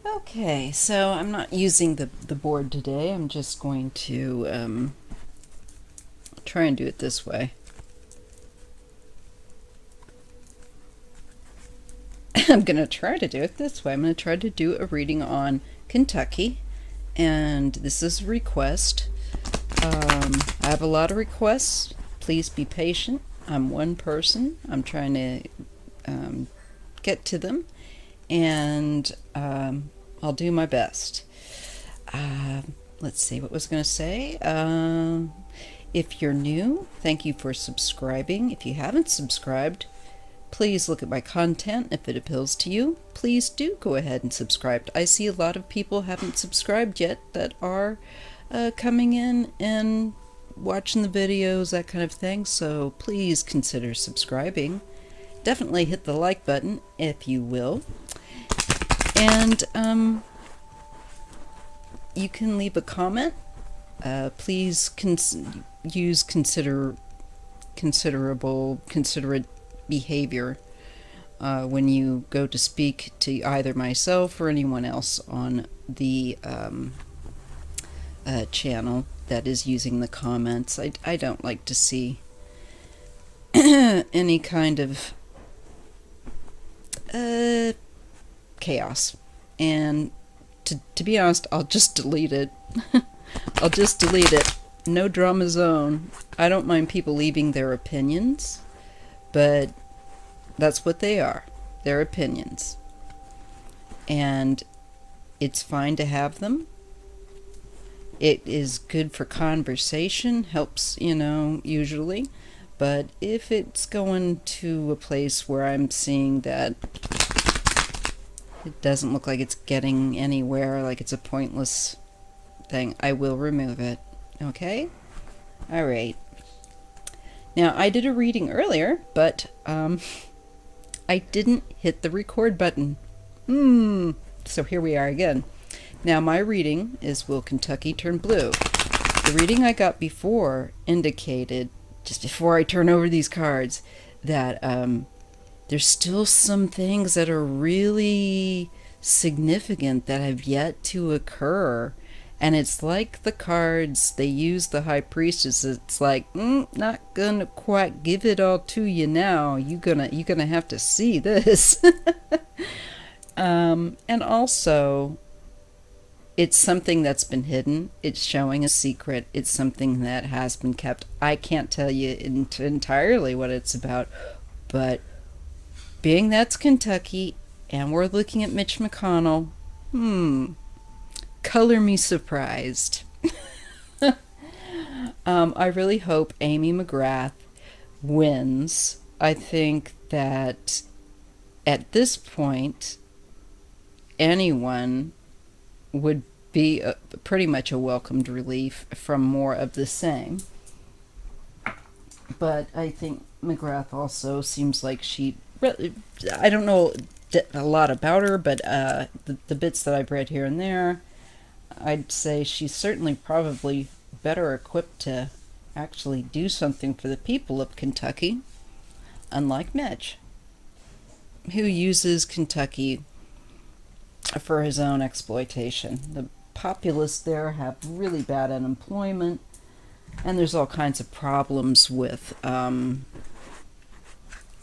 Okay, so I'm not using the board today. I'm just going to try and do it this way. I'm going to try to do it this way. I'm going to try to do a reading on Kentucky, and this is a request. I have a lot of requests. Please be patient. I'm one person. I'm trying to get to them, and I'll do my best. Let's see what was going to say. If you're new, thank you for subscribing. If you haven't subscribed, please look at my content. If it appeals to you, please do go ahead and subscribe. I see a lot of people haven't subscribed yet that are coming in and watching the videos, that kind of thing, so please consider subscribing. Definitely hit the like button if you will. And you can leave a comment. Please use considerate behavior when you go to speak to either myself or anyone else on the channel that is using the comments. I don't like to see any kind of chaos. And to be honest, I'll just delete it. I'll just delete it. No drama zone. I don't mind people leaving their opinions, but that's what they are. Their opinions. And it's fine to have them. It is good for conversation, helps, usually. But if it's going to a place where I'm seeing that it doesn't look like it's getting anywhere, like it's a pointless thing, I will remove it. Okay? Alright. Now, I did a reading earlier, but I didn't hit the record button. So here we are again. Now, my reading is Will Kentucky Turn Blue? The reading I got before indicated, just before I turn over these cards, that there's still some things that are really significant that have yet to occur. And it's like the cards, they use the High Priestess. It's like, not gonna quite give it all to you now. You're gonna have to see this. And also, it's something that's been hidden. It's showing a secret. It's something that has been kept. I can't tell you entirely what it's about, but being that's Kentucky and we're looking at Mitch McConnell, color me surprised. I really hope Amy McGrath wins. I think that at this point, anyone would be pretty much a welcomed relief from more of the same. But I think McGrath also seems like she really, I don't know a lot about her, but the bits that I've read here and there, I'd say she's certainly probably better equipped to actually do something for the people of Kentucky, unlike Mitch, who uses Kentucky for his own exploitation. The populace there have really bad unemployment, and there's all kinds of problems with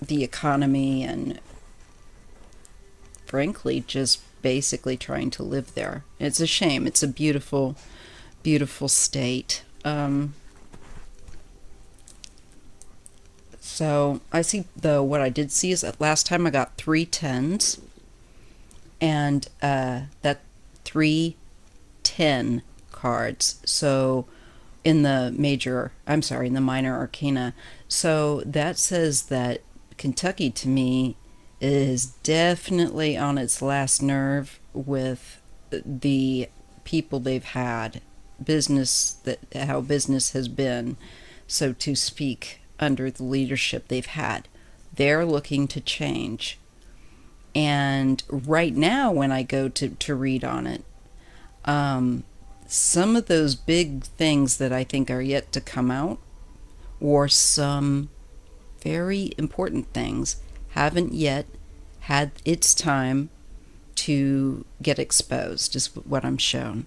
the economy and, frankly, just basically trying to live there. It's a shame. It's a beautiful, beautiful state. So I see, though, what I did see is that last time I got 3 10s, and that 3-10 cards. So in the minor arcana. So that says that Kentucky, to me, is definitely on its last nerve with the people they've had, how business has been, so to speak, under the leadership they've had. They're looking to change. And right now, when I go to read on it, some of those big things that I think are yet to come out, or some very important things, haven't yet had its time to get exposed, is what I'm shown.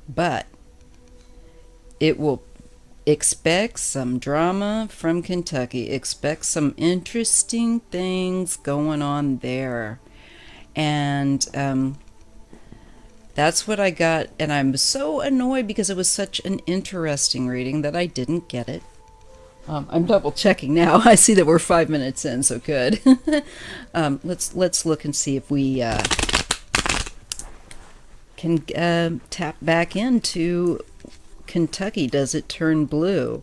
But it will expect some drama from Kentucky. Expect some interesting things going on there. And that's what I got. And I'm so annoyed because it was such an interesting reading that I didn't get it. I'm double checking now. I see that we're 5 minutes in, so good. Let's look and see if we can tap back into Kentucky. Does it turn blue?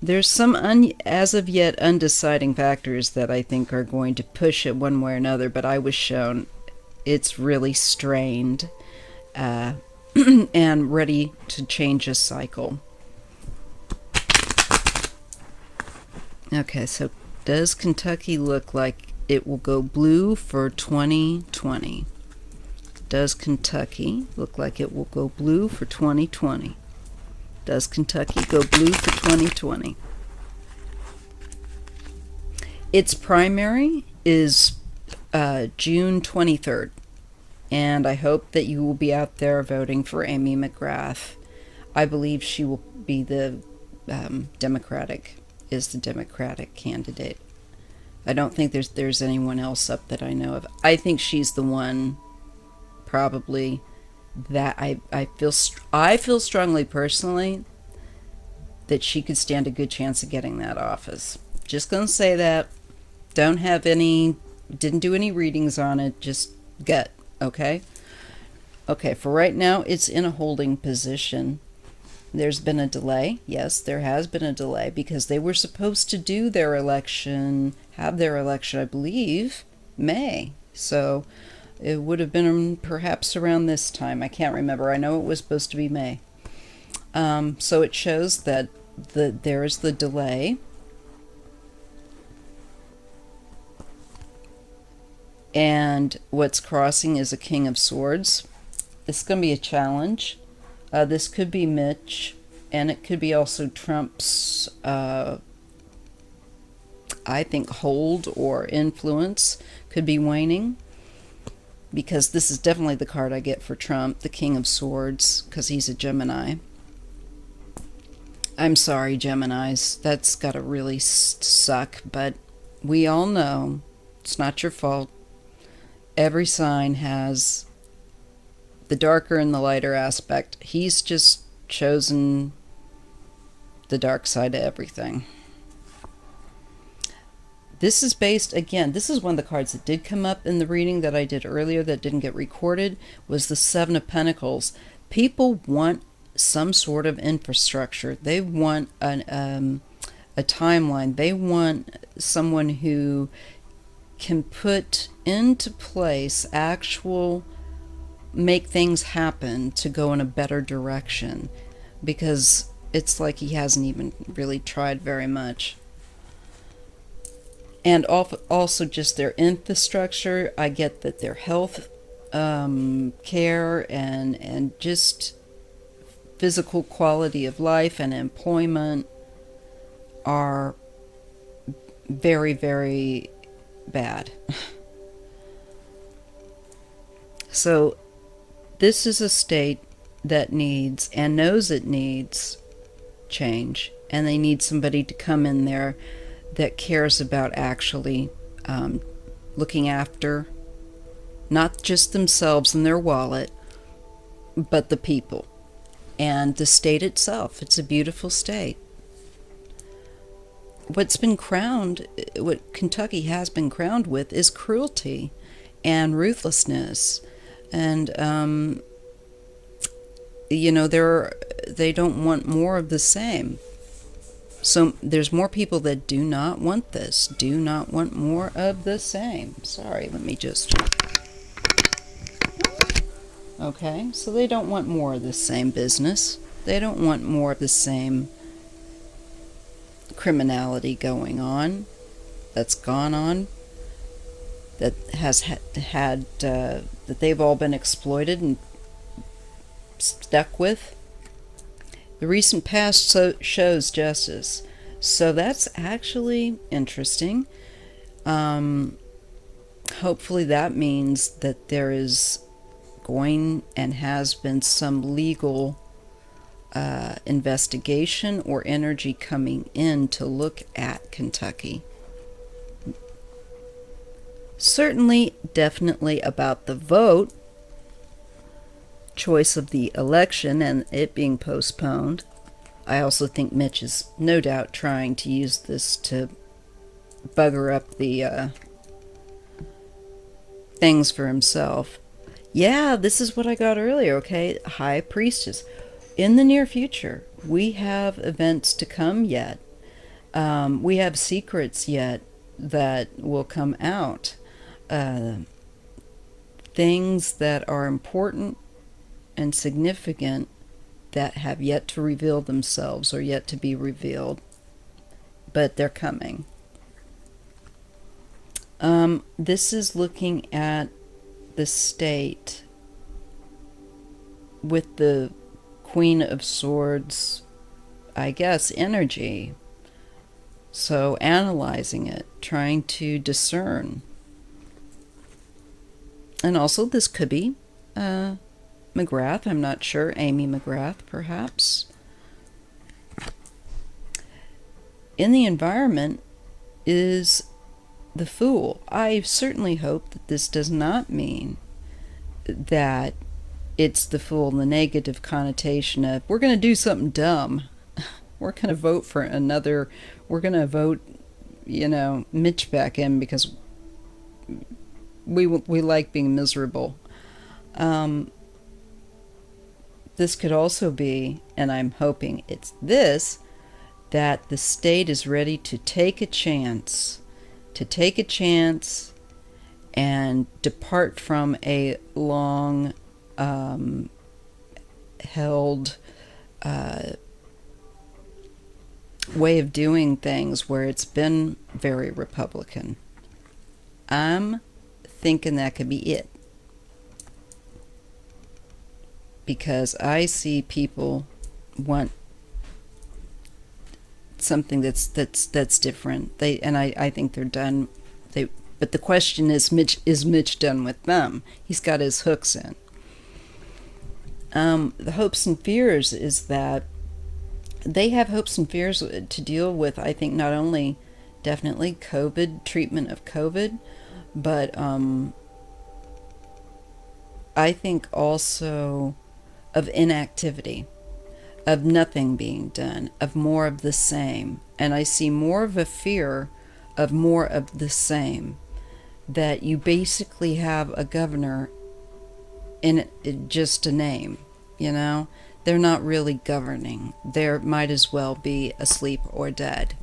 There's some as of yet undeciding factors that I think are going to push it one way or another, but I was shown it's really strained and ready to change a cycle. Okay, so does Kentucky look like it will go blue for 2020? Does Kentucky look like it will go blue for 2020? Does Kentucky go blue for 2020? Its primary is June 23rd, and I hope that you will be out there voting for Amy McGrath. I believe she will be the Democratic candidate. I don't think there's anyone else up that I know of. I think she's the one, probably, that I feel strongly personally that she could stand a good chance of getting that office. Just gonna say that. Didn't do any readings on it, just gut, okay? Okay, for right now, it's in a holding position. There's been a delay. Yes, there has been a delay because they were supposed to have their election, I believe, May. So it would have been perhaps around this time. I can't remember. I know it was supposed to be May. So it shows that there's the delay. And what's crossing is a King of Swords. It's going to be a challenge. This could be Mitch, and it could be also Trump's, I think, hold or influence could be waning. Because this is definitely the card I get for Trump, the King of Swords, because he's a Gemini. I'm sorry, Geminis. That's got to really suck, but we all know it's not your fault. Every sign has the darker and the lighter aspect. He's just chosen the dark side of everything. This is based, again, this is one of the cards that did come up in the reading that I did earlier that didn't get recorded, was the Seven of Pentacles. People want some sort of infrastructure. They want a timeline. They want someone who can put into place make things happen to go in a better direction, because it's like he hasn't even really tried very much. And also just their infrastructure. I get that their health care and just physical quality of life and employment are very, very bad. So this is a state that needs and knows it needs change, and they need somebody to come in there that cares about actually looking after not just themselves and their wallet, but the people and the state itself. It's a beautiful state. What Kentucky has been crowned with is cruelty and ruthlessness. And, they don't want more of the same. So there's more people that do not want this, do not want more of the same. Sorry, let me just... Okay, so they don't want more of the same business. They don't want more of the same criminality going on, that's gone on, that has had that they've all been exploited and stuck with. The recent past shows justice, so that's actually interesting. hopefully that means that there is going and has been some legal investigation or energy coming in to look at Kentucky. Certainly, definitely about the vote, choice of the election, and it being postponed. I also think Mitch is no doubt trying to use this to bugger up the things for himself. Yeah, this is what I got earlier, okay? High Priestess. In the near future, we have events to come yet. We have secrets yet that will come out. Things that are important and significant that have yet to reveal themselves or yet to be revealed, but they're coming. This is looking at the state with the Queen of Swords, I guess, energy. So analyzing it, trying to discern. And also this could be McGrath, I'm not sure. Amy McGrath, perhaps. In the environment is the Fool. I certainly hope that this does not mean that it's the Fool in the negative connotation of we're going to do something dumb. We're going to vote for another, we're going to vote, Mitch back in because we like being miserable. This could also be, and I'm hoping it's this, that the state is ready to take a chance and depart from a long held way of doing things where it's been very Republican. I'm thinking that could be it. Because I see people want something that's different. I think they're done. But the question is Mitch done with them? He's got his hooks in. The hopes and fears is that they have hopes and fears to deal with. I think not only definitely COVID, treatment of COVID, but I think also of inactivity, of nothing being done, of more of the same. And I see more of a fear of more of the same, that you basically have a governor in just a name, They're not really governing. They might as well be asleep or dead.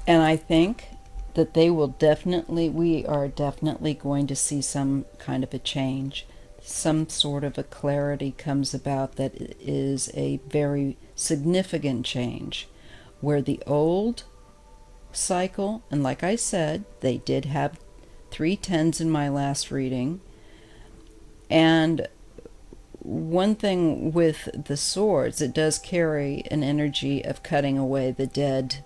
And I think that we are definitely going to see some kind of a change. Some sort of a clarity comes about that is a very significant change, where the old cycle, and like I said, they did have 3 10s in my last reading, and one thing with the swords, it does carry an energy of cutting away the dead,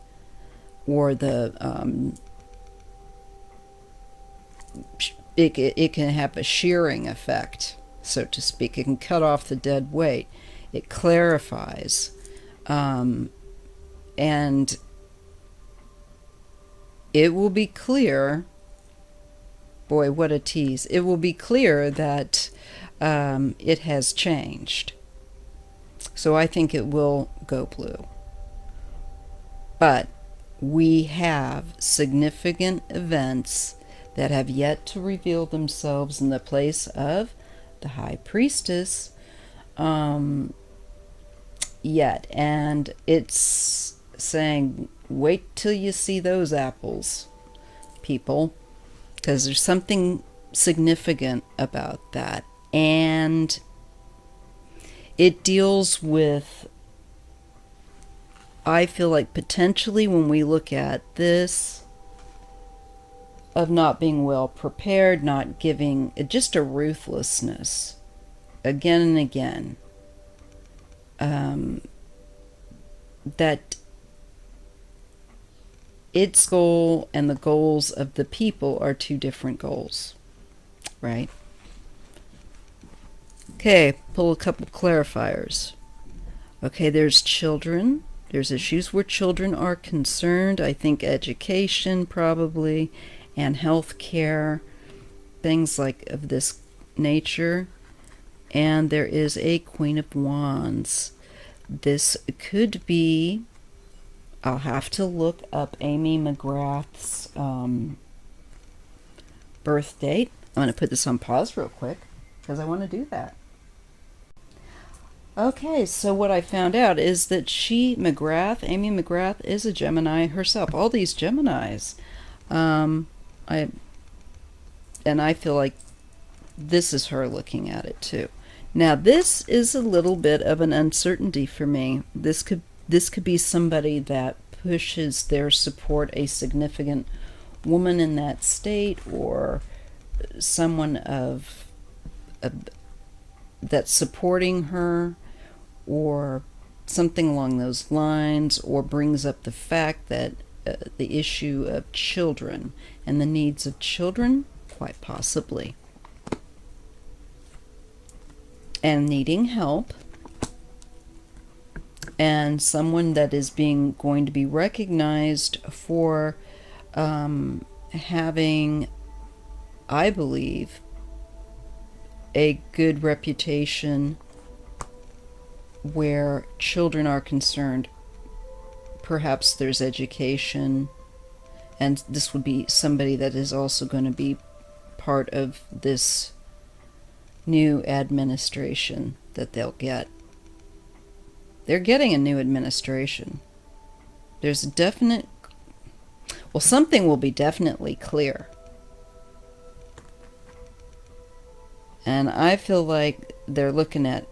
or the it can have a shearing effect, so to speak. It can cut off the dead weight. It clarifies, and it will be clear. Boy, what a tease! It will be clear that it has changed. So I think it will go blue. But we have significant events that have yet to reveal themselves in the place of the High Priestess yet. And it's saying, wait till you see those apples, people, because there's something significant about that. And it deals with, I feel like potentially when we look at this, of not being well prepared, not giving, just a ruthlessness again and again, that its goal and the goals of the people are two different goals, right? Okay, pull a couple clarifiers. Okay, there's children. There's issues where children are concerned. I think education probably, and health care, things like of this nature. And there is a Queen of Wands. This could be, I'll have to look up Amy McGrath's birth date. I'm going to put this on pause real quick because I want to do that. Okay, so what I found out is that Amy McGrath, is a Gemini herself. All these Geminis. I feel like this is her looking at it too. Now, this is a little bit of an uncertainty for me. This could be somebody that pushes their support a significant woman in that state, or someone that's supporting her, or something along those lines, or brings up the fact that the issue of children and the needs of children, quite possibly, and needing help, and someone that is going to be recognized for having, I believe, a good reputation where children are concerned. Perhaps there's education, and this would be somebody that is also going to be part of this new administration that they'll get. They're getting a new administration. There's a definite, well, something will be definitely clear. And I feel like they're looking at,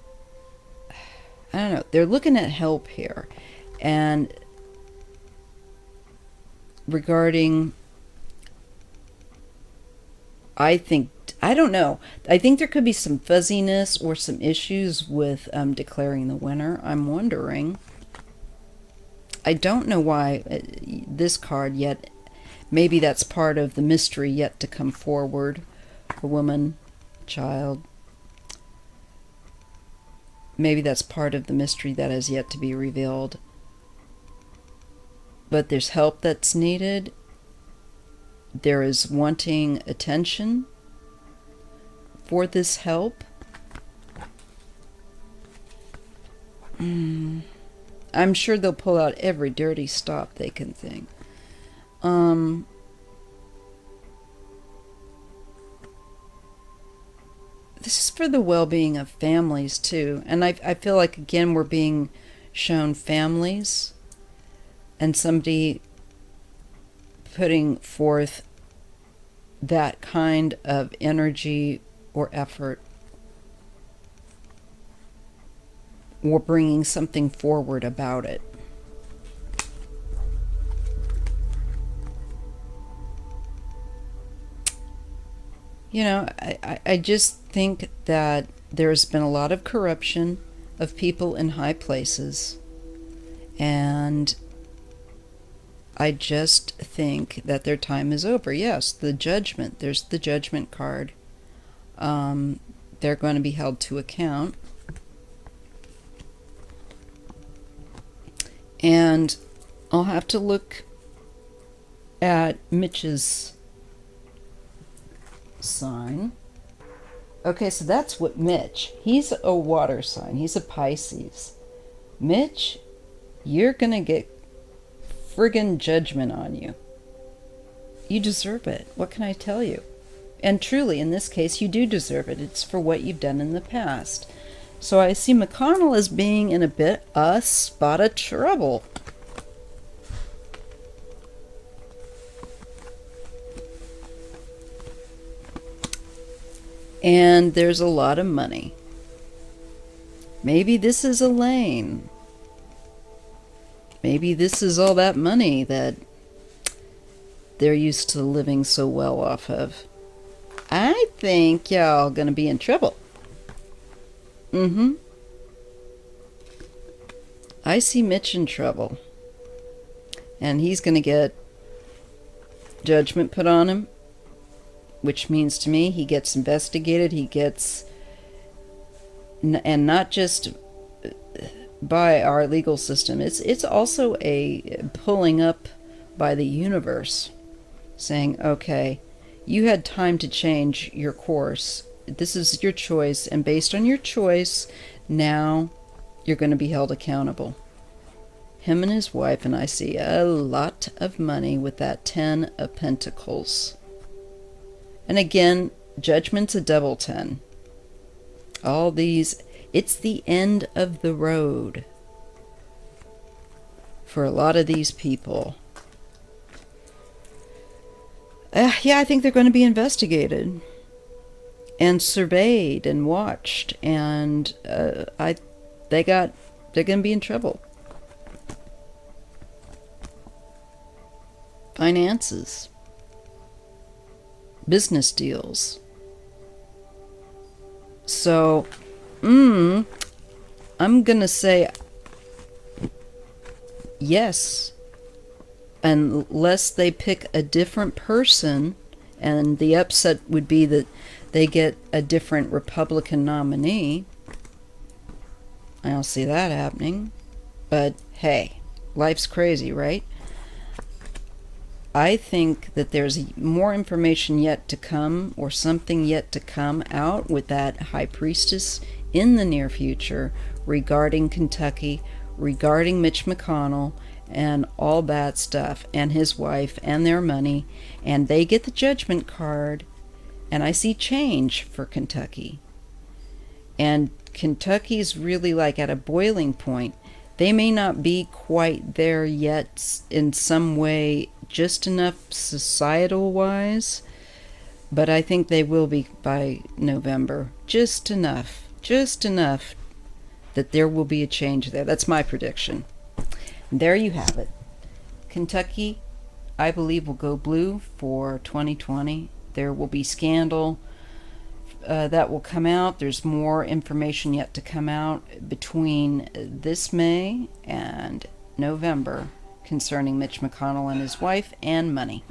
I don't know, they're looking at help here. And regarding, I don't know. I think there could be some fuzziness or some issues with declaring the winner. I'm wondering. I don't know why this card yet. Maybe that's part of the mystery yet to come forward. A woman, child. Maybe that's part of the mystery that has yet to be revealed. But there's help that's needed. There is wanting attention for this help. I'm sure they'll pull out every dirty stop they can think. This is for the well-being of families too, and I feel like again we're being shown families and somebody putting forth that kind of energy or effort, or bringing something forward about it. You know, I just think that there's been a lot of corruption of people in high places, and I just think that their time is over. Yes, the judgment. There's the judgment card. They're going to be held to account. And I'll have to look at Mitch's sign. Okay, so that's what Mitch. He's a water sign. He's a Pisces. Mitch, you're going to get friggin' judgment on you. You deserve it. What can I tell you? And truly, in this case, you do deserve it. It's for what you've done in the past. So I see McConnell as being in a spot of trouble. And there's a lot of money. Maybe this is Elaine. Maybe this is all that money that they're used to living so well off of. I think y'all gonna be in trouble. I see Mitch in trouble. And he's gonna get judgment put on him, which means to me he gets investigated, he gets, and not just by our legal system, it's also a pulling up by the universe, saying, okay, you had time to change your course. This is your choice, and based on your choice, now you're going to be held accountable. Him and his wife, and I see a lot of money with that 10 of Pentacles. And again, Judgment's a double 10. All these, it's the end of the road for a lot of these people. Yeah, I think they're going to be investigated and surveyed and watched, and they're going to be in trouble. Finances, business deals. So, I'm gonna say yes, unless they pick a different person, and the upset would be that they get a different Republican nominee. I don't see that happening, but hey, life's crazy, right? I think that there's more information yet to come, or something yet to come out with that High Priestess in the near future regarding Kentucky, regarding Mitch McConnell, and all that stuff, and his wife, and their money, and they get the judgment card, and I see change for Kentucky. And Kentucky's really like at a boiling point. They may not be quite there yet in some way, just enough societal-wise, but I think they will be by November. Just enough that there will be a change there. That's my prediction. And there you have it. Kentucky, I believe, will go blue for 2020. There will be scandal that will come out. There's more information yet to come out between this May and November concerning Mitch McConnell and his wife and money.